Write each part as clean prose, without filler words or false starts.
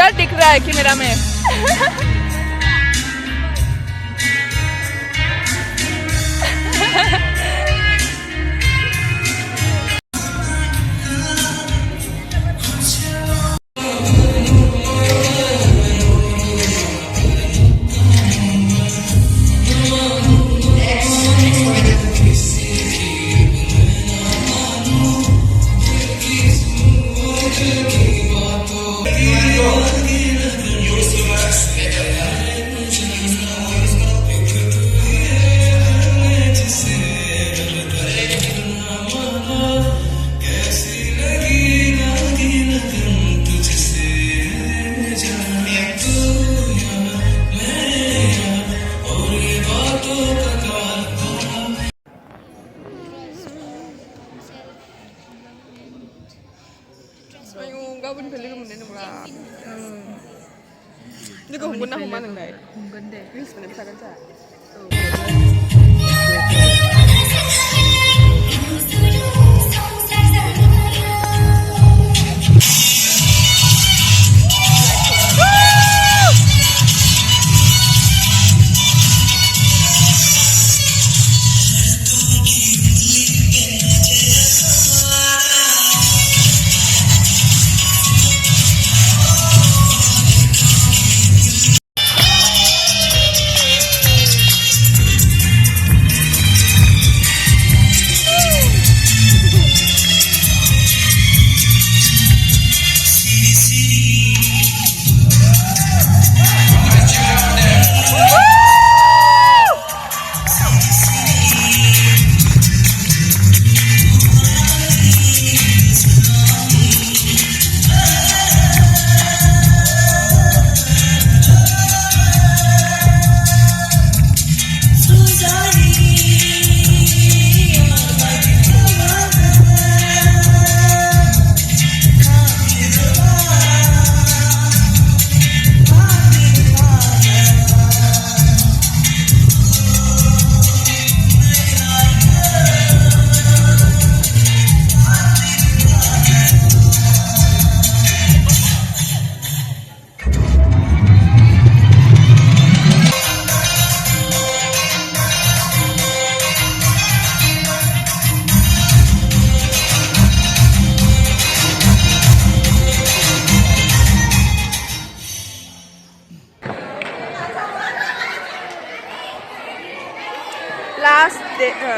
पूरा दिख रहा है कैमरा में। Gawin beli kemudian murah. Ini kau hubungan hubungan yang lain. Hubungan deh. Ini sebenarnya bisa kan cak.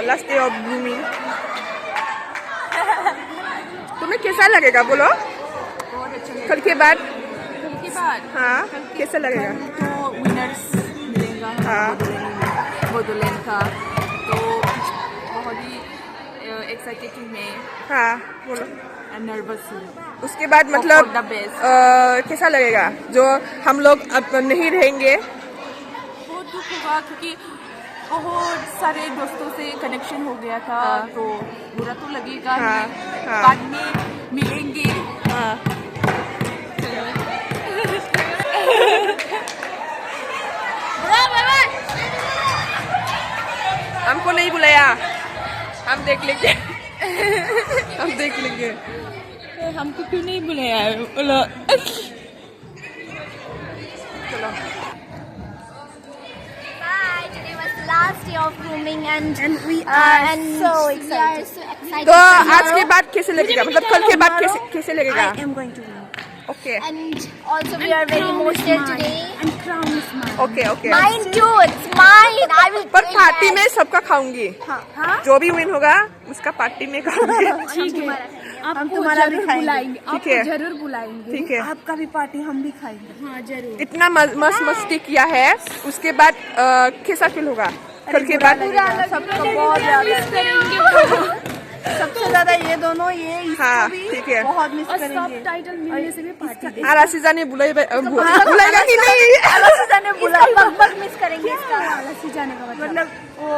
Last day of blooming. तुम्हें कैसा लगेगा बोलो? बहुत अच्छा लगेगा। कल के बाद? कल के बाद? हाँ, कैसा लगेगा? तो विनर्स मिलेगा हाँ। बोडोलैंड का, तो बहुत ही एक्साइटेड में। हाँ, बोलो। नर्वस हूँ। उसके बाद मतलब कैसा लगेगा जो हम लोग अब नहीं रहेंगे? बहुत दुख होगा क्योंकि बहुत सारे दोस्तों से कनेक्शन हो गया था। हाँ। तो बुरा तो लगेगा। हाँ। हाँ। बाद में मिलेंगे। हाँ। हमको नहीं बुलाया, हम देख लेंगे। हम देख लेंगे। हमको क्यों नहीं बुलाया? बोलो। चलो। Last day of grooming and we are so excited. तो आज के बाद कैसे लगेगा? मतलब कल के बाद कैसे लगेगा? I am going to win. Okay. And also we are very emotional today. And crown is mine. Okay, okay. Mine too. It's mine. I will. पर पार्टी में सबका खाऊंगी। हाँ? जो भी विन होगा उसका पार्टी में खाऊंगी। ठीक है। हम तुम्हारा भी बुलाएंगे। ठीक है। जरूर बुलाएंगे। ठीक है। आपका भी पार्टी हम भी खाएंगे। हाँ जरूर। इतना मस्त मस्ती किया है, उसके बाद कैसा फील होगा? कल के बाद सबको बहुत ज्यादा करेंगे। सबसे ज्यादा ये दोनों ये हाँ, ठीक है। बहुत मिस करेंगे। सब टाइटल मिलने से भी पार्टी। आराशीजा ने बुलाएगा कि नहीं? आराशीजा ने बुलाया। मिस करेंगे इसका। आराशीजा ने का मतलब वो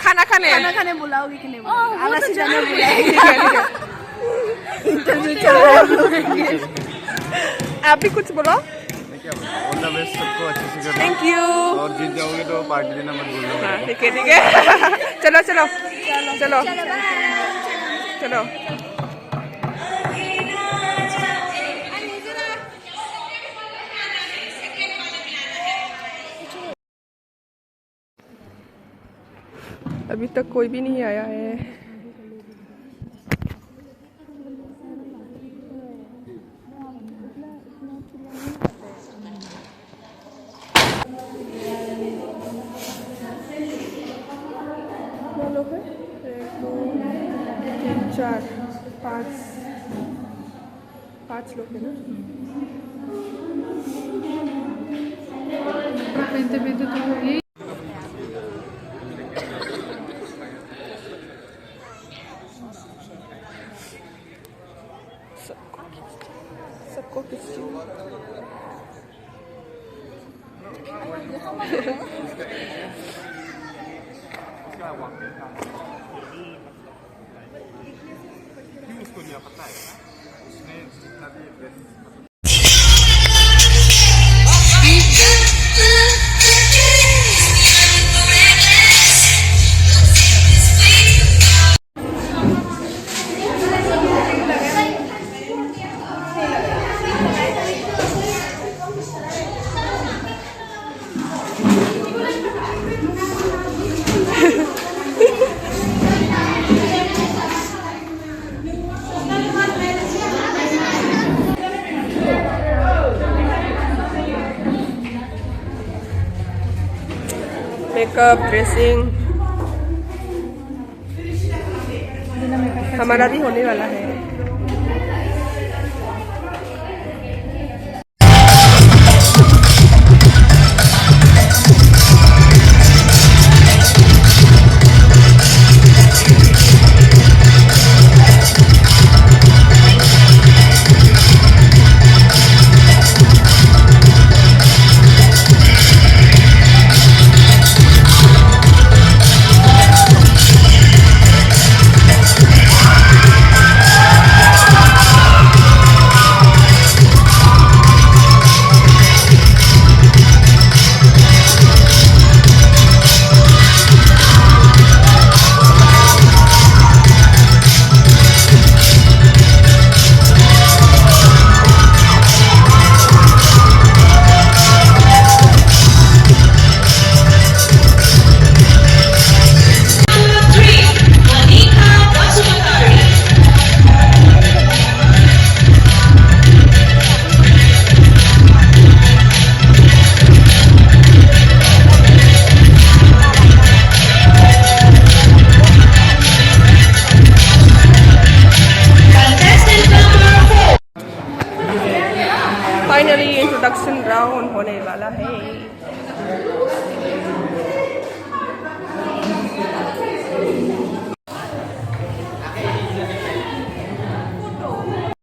खाना खाने बुलाओगे कि नहीं? आराशीजा ने ठीक है। इंटरव्यू चल रहा है। आप भी कुछ बोलो। ऑल द बेस्ट, सबको अच्छे से करना। Thank you. और जीत जाओगे तो पार्टी देना मत भूलना। हाँ, ठीक है। चलो चलो चलो चलो। अभी तक कोई भी नहीं आया है। कितने लोग हैं? 1 2 3 4 5 लोग हैं ना। सबको किसकी मेकअप ड्रेसिंग हमारा भी होने वाला है। फाइनली इंट्रोडक्शन राउंड होने वाला है।